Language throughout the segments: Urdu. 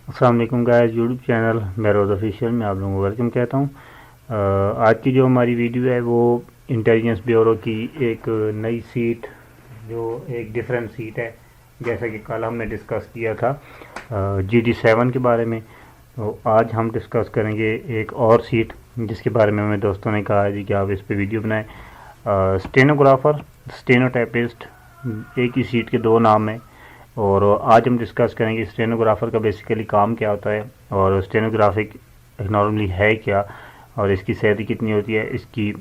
السلام علیکم گائز، یوٹیوب چینل میروز آفیشیل میں آپ لوگوں کو ویلکم کہتا ہوں۔ آج کی جو ہماری ویڈیو ہے وہ انٹیلیجنس بیورو کی ایک نئی سیٹ، جو ایک ڈیفرنٹ سیٹ ہے، جیسا کہ کل ہم نے ڈسکس کیا تھا GT7 کے بارے میں۔ تو آج ہم ڈسکس کریں گے ایک اور سیٹ جس کے بارے میں ہمیں دوستوں نے کہا جی کہ آپ اس پہ ویڈیو بنائیں۔ اسٹینوگرافر، اسٹینوٹائپسٹ، ایک ہی سیٹ کے دو نام ہیں، اور آج ہم ڈسکس کریں گے اسٹینوگرافر کا بیسیکلی کام کیا ہوتا ہے، اور اسٹینوگرافک نارملی ہے کیا، اور اس کی سیلری کتنی ہوتی ہے، اس کی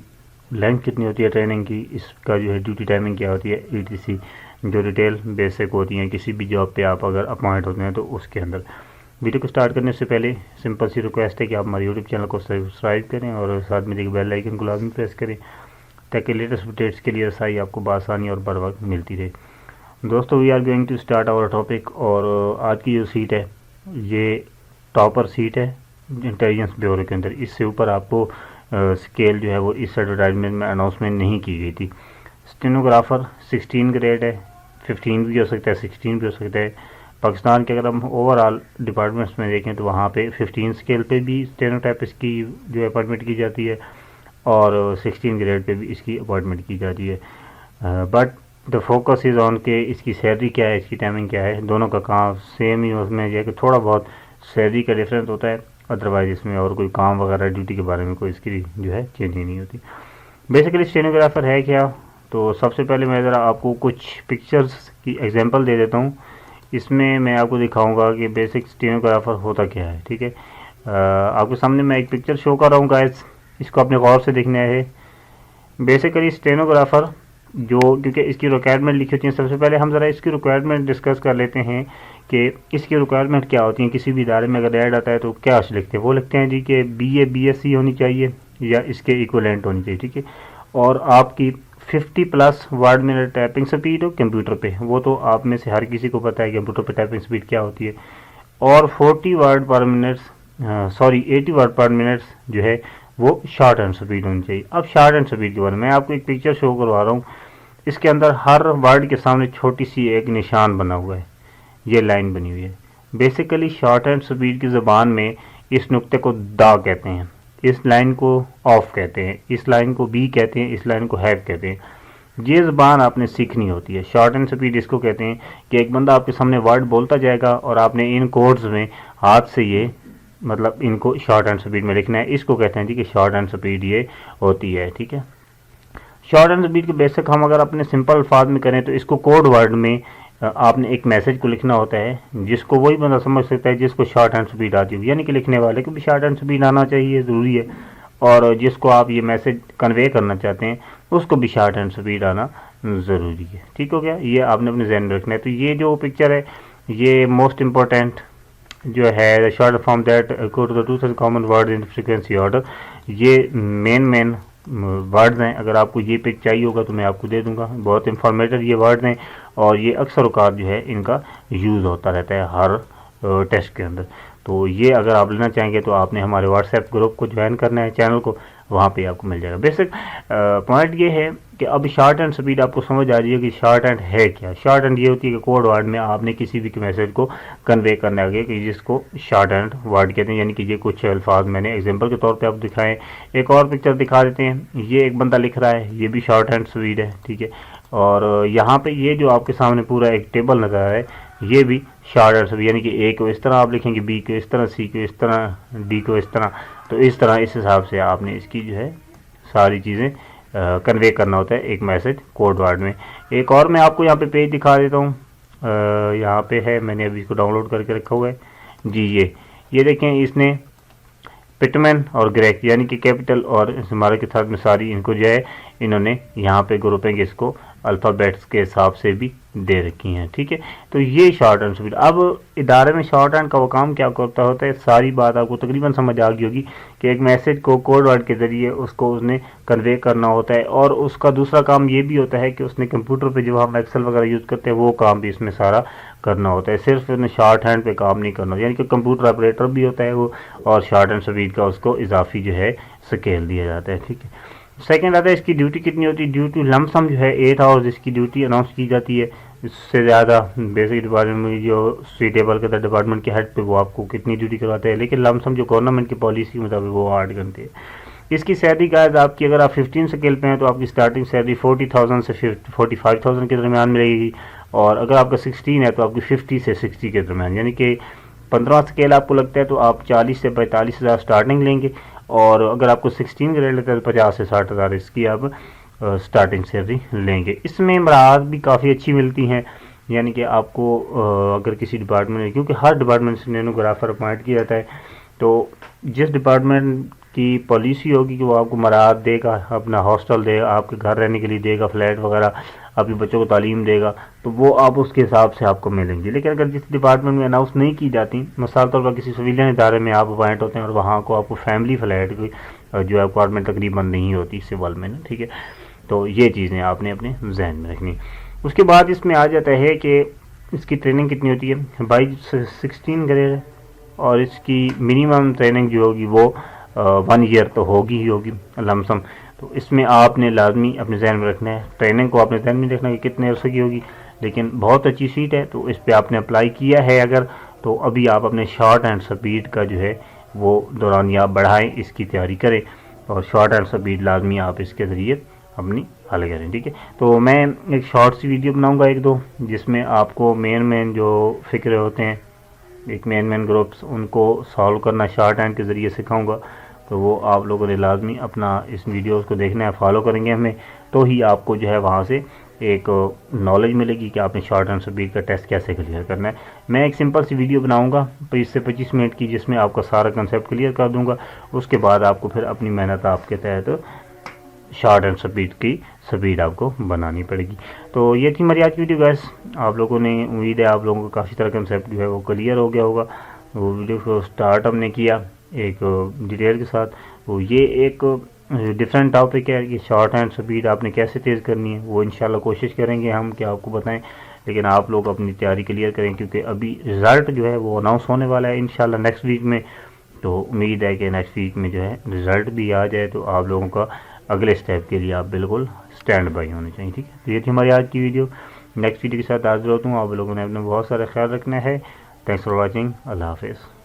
لینتھ کتنی ہوتی ہے ٹریننگ کی، اس کا جو ہے ڈیوٹی ٹائمنگ کیا ہوتی ہے، ETC جو ڈیٹیل بیسک ہوتی ہیں کسی بھی جاب پہ آپ اگر اپوائنٹ ہوتے ہیں تو اس کے اندر۔ ویڈیو کو سٹارٹ کرنے سے پہلے سمپل سی ریکویسٹ ہے کہ آپ ہمارے یوٹیوب چینل کو سبسکرائب کریں اور ساتھ میں بیل آئیکن کو لازمی پریس کریں تاکہ لیٹسٹ اپڈیٹس کے لیے رسائی آپ کو بآسانی اور بر وقت ملتی رہے۔ دوستو we are going to start our topic, اور آج کی جو سیٹ ہے یہ ٹاپر سیٹ ہے انٹیلیجنس بیورو کے اندر۔ اس سے اوپر آپ کو اسکیل جو ہے وہ اس ایڈورٹائزمنٹ میں اناؤنسمنٹ نہیں کی گئی تھی۔ اسٹینوگرافر 16 گریڈ ہے، 15 بھی ہو سکتا ہے، 16 بھی ہو سکتا ہے۔ پاکستان کے اگر ہم اوور آل ڈپارٹمنٹس میں دیکھیں تو وہاں پہ 15 اسکیل پہ بھی اسٹینوٹائپسٹ کی جو اپوائنٹمنٹ کی جاتی ہے، اور 16 گریڈ پہ بھی اس کی اپوائنٹمنٹ کی جاتی ہے۔ بٹ دا فوکس از آن کہ اس کی سیلری کیا ہے، اس کی ٹائمنگ کیا ہے۔ دونوں کا کام سیم ہی، اس میں یہ ہے کہ تھوڑا بہت سیلری کا ڈفرینس ہوتا ہے، ادروائز اس میں اور کوئی کام وغیرہ ڈیوٹی کے بارے میں کوئی اس کی جو ہے چینج ہی نہیں ہوتی۔ بیسیکلی اسٹینوگرافر ہے کیا، تو سب سے پہلے میں ذرا آپ کو کچھ پکچرز کی ایگزامپل دے دیتا ہوں۔ اس میں آپ کو دکھاؤں گا کہ بیسک اسٹینوگرافر ہوتا کیا ہے، ٹھیک ہے۔ آپ کے سامنے میں ایک پکچر شو کر رہا ہوں گائز، اس کو اپنے غور سے دیکھنا ہے۔ بیسیکلی اسٹینوگرافر جو، کیونکہ اس کی ریکوائرمنٹ لکھی ہوتی ہیں، سب سے پہلے ہم ذرا اس کی ریکوائرمنٹ ڈسکس کر لیتے ہیں کہ اس کی ریکوائرمنٹ کیا ہوتی ہیں۔ کسی بھی ادارے میں اگر ایڈ آتا ہے تو کیا لکھتے ہیں، وہ لکھتے ہیں جی کہ BA BSc ہونی چاہیے یا اس کے ایکولنٹ ہونی چاہیے، ٹھیک ہے، اور آپ کی 50+ ورڈ منٹ ٹائپنگ سپیڈ ہو کمپیوٹر پہ۔ وہ تو آپ میں سے ہر کسی کو پتہ ہے کمپیوٹر پہ ٹائپنگ سپیڈ کیا ہوتی ہے، اور 80 ورڈ پر منٹ جو ہے وہ شارٹ ہینڈ سپیڈ ہونی چاہیے۔ اب شارٹ ہینڈ سپیڈ کے بارے میں آپ کو ایک پکچر شو کروا رہا ہوں۔ اس کے اندر ہر ورڈ کے سامنے چھوٹی سی ایک نشان بنا ہوا ہے، یہ لائن بنی ہوئی ہے۔ بیسیکلی شارٹ ہینڈ سپیڈ کی زبان میں اس نقطے کو دا کہتے ہیں، اس لائن کو آف کہتے ہیں، اس لائن کو بی کہتے ہیں، اس لائن کو ہیو کہتے ہیں۔ یہ زبان آپ نے سیکھنی ہوتی ہے۔ شارٹ ہینڈ سپیڈ اس کو کہتے ہیں کہ ایک بندہ آپ کے سامنے ورڈ بولتا جائے گا اور آپ نے ان کوڈز میں ہاتھ سے یہ مطلب ان کو شارٹ ہینڈ سپیڈ میں لکھنا ہے۔ اس کو کہتے ہیں جی کہ شارٹ ہینڈ سپیڈ یہ ہوتی ہے، ٹھیک ہے۔ شارٹ ہینڈ سپیڈ کے بیسک ہم اگر اپنے سمپل الفاظ میں کریں تو اس کو کوڈ ورڈ میں آپ نے ایک میسج کو لکھنا ہوتا ہے جس کو وہی بندہ سمجھ سکتا ہے جس کو شارٹ ہینڈ سپیڈ آتی ہو، یعنی کہ لکھنے والے کو بھی شارٹ ہینڈ سپیڈ آنا چاہیے، ضروری ہے، اور جس کو آپ یہ میسج کنوے کرنا چاہتے ہیں اس کو بھی شارٹ ہینڈ سپیڈ آنا ضروری ہے، ٹھیک ہو گیا۔ یہ آپ نے اپنے ذہن میں رکھنا ہے۔ تو یہ جو پکچر ہے یہ موسٹ امپورٹنٹ جو ہے short form that occur to the 2 common word in frequency order, یہ مین ورڈز ہیں۔ اگر آپ کو یہ پک چاہیے ہوگا تو میں آپ کو دے دوں گا، بہت انفارمیٹر یہ ورڈز ہیں، اور یہ اکثر اوقات جو ہے ان کا یوز ہوتا رہتا ہے ہر ٹیسٹ کے اندر۔ تو یہ اگر آپ لینا چاہیں گے تو آپ نے ہمارے واٹس ایپ گروپ کو جوائن کرنا ہے، چینل کو، وہاں پہ آپ کو مل جائے گا۔ بیسک پوائنٹ یہ ہے کہ اب شارٹ ہینڈ سپیڈ آپ کو سمجھ آ رہی ہے کہ شارٹ ہینڈ ہے کیا۔ شارٹ ہینڈ یہ ہوتی ہے کہ کوڈ ورڈ میں آپ نے کسی بھی میسج کو کنوے کرنا ہے کہ جس کو شارٹ ہینڈ ورڈ کہتے ہیں، یعنی کہ یہ کچھ الفاظ میں نے ایگزامپل کے طور پہ آپ دکھائیں۔ ایک اور پکچر دکھا دیتے ہیں، یہ ایک بندہ لکھ رہا ہے، یہ بھی شارٹ ہینڈ سپیڈ ہے، ٹھیک ہے، اور یہاں پہ یہ جو آپ کے سامنے پورا ایک ٹیبل نظر آ رہا ہے یہ بھی شارٹ ہینڈ سپیڈ، یعنی کہ اے کو اس طرح آپ لکھیں گے، بی کو اس طرح، سی کو اس طرح، ڈی کو اس طرح، تو اس طرح اس حساب سے آپ نے اس کی جو ہے ساری چیزیں کنوے کرنا ہوتا ہے ایک میسج کوڈ ورڈ میں۔ ایک اور میں آپ کو یہاں پہ پیج دکھا دیتا ہوں، یہاں پہ ہے، میں نے ابھی اس کو ڈاؤن لوڈ کر کے رکھا ہوا ہے جی۔ یہ دیکھیں، اس نے پٹمین اور گریک یعنی کہ کیپٹل اور اسمال کے ساتھ میں ساری ان کو جو ہے انہوں نے یہاں پہ گروپنگ اس کو الفابیٹس کے حساب سے بھی دے رکھی ہیں، ٹھیک ہے۔ تو یہ شارٹ ہینڈ سپیڈ، اب ادارے میں شارٹ ہینڈ کا وہ کام کیا کرتا ہوتا ہے، ساری بات آپ کو تقریباً سمجھ آ گئی ہوگی کہ ایک میسج کو کوڈ ورڈ کے ذریعے اس کو اس نے کنوے کرنا ہوتا ہے، اور اس کا دوسرا کام یہ بھی ہوتا ہے کہ اس نے کمپیوٹر پہ جو ہم ایکسل وغیرہ یوز کرتے ہیں وہ کام بھی اس میں سارا کرنا ہوتا ہے، صرف اس نے شارٹ ہینڈ پہ کام نہیں کرنا، یعنی کہ کمپیوٹر آپریٹر بھی ہوتا ہے وہ، اور شارٹ ہینڈ سپیڈ کا اس کو اضافی جو ہے سکیل دیا جاتا ہے، ٹھیک ہے۔ سیکنڈ آتا ہے اس کی ڈیوٹی کتنی ہوتی ہے۔ ڈیوٹی لم سم جو ہے 8 آورز اس کی ڈیوٹی اناؤنس کی جاتی ہے۔ اس سے زیادہ بیسک ڈپارٹمنٹ میں جو سویٹیبل کرتا ہے ڈپارٹمنٹ کے ہیڈ پہ وہ آپ کو کتنی ڈیوٹی کرواتے ہیں، لیکن لم سم جو گورنمنٹ کی پالیسی کے مطابق وہ 8 گھنٹے ہے۔ اس کی سیلری کا آپ کی اگر آپ 15 سکیل پہ ہیں تو آپ کی اسٹارٹنگ سیلری 40,000 سے 45,000 کے درمیان ملے گی، اور اگر آپ کا 16 ہے تو آپ کی 50 سے 60 کے درمیان، یعنی کہ 15 سکیل آپ کو لگتا ہے تو آپ 40 سے 45,000 اسٹارٹنگ لیں گے، اور اگر آپ کو 16 گریڈ لیتا ہے تو 50 سے 60,000 اس کی آپ اسٹارٹنگ سیلری لیں گے۔ اس میں مراعات بھی کافی اچھی ملتی ہیں، یعنی کہ آپ کو اگر کسی ڈپارٹمنٹ میں، کیونکہ ہر ڈپارٹمنٹ سے نینوگرافر اپوائنٹ کیا جاتا ہے، تو جس ڈپارٹمنٹ کی پالیسی ہوگی کہ وہ آپ کو مراعات دے گا، اپنا ہاسٹل دے گا، آپ کے گھر رہنے کے لیے دے گا، فلیٹ وغیرہ آپ کے بچوں کو تعلیم دے گا، تو وہ آپ اس کے حساب سے آپ کو ملیں گی۔ لیکن اگر جس ڈپارٹمنٹ میں اناؤنس نہیں کی جاتی، مثال طور پر کسی سویلین ادارے میں آپ اپوائنٹ ہوتے ہیں اور وہاں کو آپ کو فیملی فلیٹ کی جو اپارٹمنٹ تقریباً نہیں ہوتی سول میں نا، ٹھیک ہے، تو یہ چیزیں آپ نے اپنے ذہن میں رکھنی۔ اس کے بعد اس میں آ جاتا ہے کہ اس کی ٹریننگ کتنی ہوتی ہے، بائی 16 گریڈ ہے، اور اس کی منیمم ٹریننگ جو ہوگی وہ 1 ایئر تو ہوگی ہی ہوگی لم سم۔ تو اس میں آپ نے لازمی اپنے ذہن میں رکھنا ہے، ٹریننگ کو آپ نے ذہن میں رکھنا ہے کہ کتنے عرصے کی ہوگی، لیکن بہت اچھی سیٹ ہے تو اس پہ آپ نے اپلائی کیا ہے اگر، تو ابھی آپ اپنے شارٹ اینڈ سپیڈ کا جو ہے وہ دورانیہ بڑھائیں، اس کی تیاری کریں، اور شارٹ اینڈ سپیڈ لازمی آپ اس کے ذریعے اپنی حل کریں، ٹھیک ہے۔ تو میں ایک شارٹ سی ویڈیو بناؤں گا 1-2 جس میں آپ کو مین جو فکرے ہوتے ہیں، ایک مین گروپس، ان کو سالو کرنا شارٹ ہینڈ کے ذریعے سکھاؤں گا، تو وہ آپ لوگوں نے لازمی اپنا اس ویڈیوز کو دیکھنا ہے، فالو کریں گے ہمیں، تو ہی آپ کو جو ہے وہاں سے ایک نالج ملے گی کہ آپ نے شارٹ اینڈ سپیڈ کا ٹیسٹ کیسے کلیئر کرنا ہے۔ میں ایک سمپل سی ویڈیو بناؤں گا 20 سے 25 منٹ کی، جس میں آپ کا سارا کنسیپٹ کلیئر کر دوں گا، اس کے بعد آپ کو پھر اپنی محنت آپ کے تحت شارٹ اینڈ سپیڈ کی سپیڈ آپ کو بنانی پڑے گی۔ تو یہ تھی ہماری آج کی ویڈیو گائز، آپ لوگوں نے امید ہے آپ لوگوں کو کافی طرح کنسیپٹ جو ہے وہ کلیئر ہو گیا ہوگا۔ وہ ویڈیو کو سٹارٹ ہم نے کیا ایک ڈیٹیل کے ساتھ، تو یہ ایک ڈفرینٹ ٹاپک ہے کہ شارٹ اینڈ سپیڈ آپ نے کیسے تیز کرنی ہے، وہ انشاءاللہ کوشش کریں گے ہم کہ آپ کو بتائیں، لیکن آپ لوگ اپنی تیاری کلیئر کریں، کیونکہ ابھی رزلٹ جو ہے وہ اناؤنس ہونے والا ہے انشاءاللہ نیکسٹ ویک میں، تو امید ہے کہ نیکسٹ ویک میں جو ہے رزلٹ بھی آ جائے تو آپ لوگوں کا اگلے اسٹیپ کے لیے آپ بالکل اسٹینڈ بائی ہونے چاہیے، ٹھیک ہے۔ تو یہ تھی ہماری آج کی ویڈیو، نیکسٹ ویڈیو کے ساتھ حاضر ہوتا ہوں۔ آپ لوگوں نے اپنا بہت سارا خیال رکھنا ہے۔ تھینکس فار واچنگ، اللہ حافظ۔